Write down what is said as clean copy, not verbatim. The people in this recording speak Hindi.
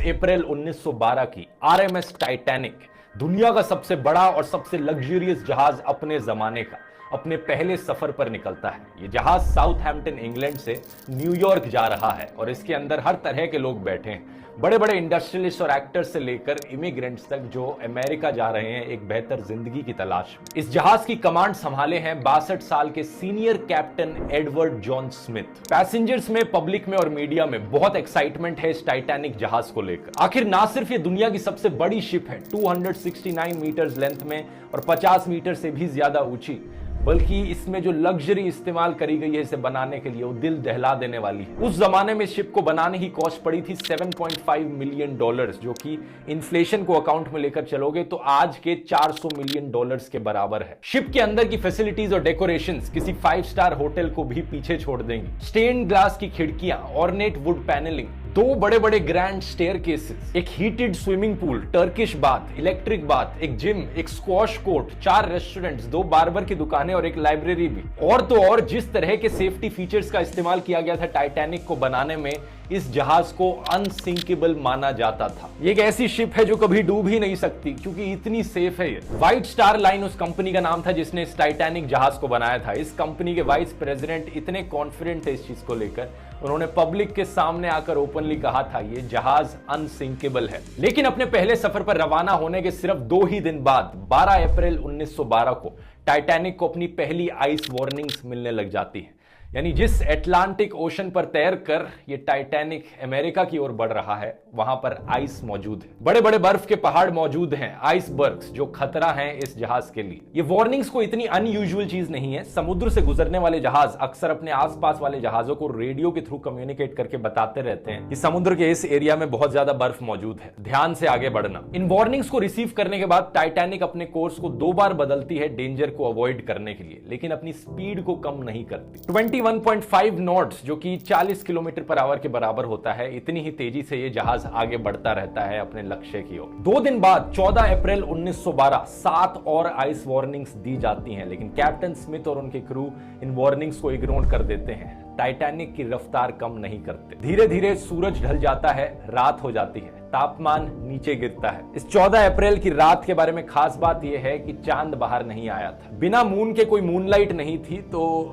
अप्रैल 1912 की आरएमएस टाइटैनिक दुनिया का सबसे बड़ा और सबसे लग्जरियस जहाज अपने जमाने का अपने पहले सफर पर निकलता है। यह जहाज साउथहैम्पटन इंग्लैंड से न्यूयॉर्क जा रहा है और इसके अंदर हर तरह के लोग बैठे हैं, बड़े बड़े इंडस्ट्रियलिस्ट और एक्टर्स से लेकर इमिग्रेंट्स तक जो अमेरिका जा रहे हैं एक बेहतर जिंदगी की तलाश में। इस जहाज की कमांड संभाले हैं 62 साल के senior captain Edward John Smith. Passengers में, पब्लिक में और मीडिया में बहुत एक्साइटमेंट है इस टाइटैनिक जहाज को लेकर। आखिर ना सिर्फ ये दुनिया की सबसे बड़ी शिप है 269 मीटर्स लेंथ में और 50 मीटर से भी ज्यादा ऊंची, बल्कि इसमें जो लग्जरी इस्तेमाल करी गई है इसे बनाने के लिए वो दिल दहला देने वाली है। उस जमाने में शिप को बनाने की कॉस्ट पड़ी थी $7.5 मिलियन, जो कि इन्फ्लेशन को अकाउंट में लेकर चलोगे तो आज के $400 मिलियन के बराबर है। शिप के अंदर की फैसिलिटीज और डेकोरेशंस किसी 5 स्टार होटल को भी पीछे छोड़ देंगी। स्टेन ग्लास की खिड़कियां, ऑर्नेट वुड पैनलिंग, 2 बड़े बड़े ग्रैंड स्टेयरकेसेस, एक heated swimming pool, Turkish bath, electric bath, एक जिम, एक स्क्वॉश कोर्ट, 4 रेस्टोरेंट्स, 2 बार्बर की दुकानें और एक लाइब्रेरी भी। और तो और जिस तरह के सेफ्टी फीचर्स का इस्तेमाल किया गया था टाइटैनिक को बनाने में, इस जहाज को अनसिंकेबल माना जाता था। ये एक ऐसी शिप है जो कभी डूब ही नहीं सकती क्योंकि इतनी सेफ है ये। व्हाइट स्टार लाइन उस कंपनी का नाम था जिसने इस टाइटैनिक जहाज को बनाया था। इस कंपनी के वाइस प्रेसिडेंट इतने कॉन्फिडेंट थे इस चीज को लेकर, उन्होंने पब्लिक के सामने आकर ओपनली कहा था ये जहाज अनसिंकेबल है। लेकिन अपने पहले सफर पर रवाना होने के सिर्फ 2 ही दिन बाद 12 अप्रैल 1912 को टाइटैनिक को अपनी पहली आइस वार्निंग्स मिलने लग जाती है। यानी जिस अटलांटिक ओशन पर तैर कर ये टाइटैनिक अमेरिका की ओर बढ़ रहा है वहां पर आइस मौजूद है, बड़े बड़े बर्फ के पहाड़ मौजूद हैं, आइसबर्ग्स, जो खतरा है इस जहाज के लिए। ये वार्निंग्स को इतनी अनयूजुअल चीज नहीं है। समुद्र से गुजरने वाले जहाज अक्सर अपने आसपास वाले जहाजों को रेडियो के थ्रू कम्युनिकेट करके बताते रहते हैं कि समुद्र के इस एरिया में बहुत ज्यादा बर्फ मौजूद है, ध्यान से आगे बढ़ना। इन वार्निंग्स को रिसीव करने के बाद टाइटैनिक अपने कोर्स को 2 बार बदलती है डेंजर को अवॉइड करने के लिए, लेकिन अपनी स्पीड को कम नहीं करती। 21.5 नॉट्स जो कि 40 किलोमीटर पर आवर के बराबर होता है, इतनी ही तेजी से ये जहाज आगे बढ़ता रहता है अपने लक्ष्य की ओर। 2 दिन बाद 14 अप्रैल 1912 7 और आइस वार्निंग्स दी जाती हैं, लेकिन कैप्टन स्मिथ और उनके क्रू इन वार्निंग्स को इग्नोर कर देते हैं। टाइटैनिक की रफ्तार कम नहीं करते। धीरे धीरे सूरज ढल जाता है, रात हो जाती है, तापमान नीचे गिरता है। इस 14 अप्रैल की रात के बारे में खास बात यह है कि चांद बाहर नहीं आया था। बिना मून के कोई मूनलाइट नहीं थी, तो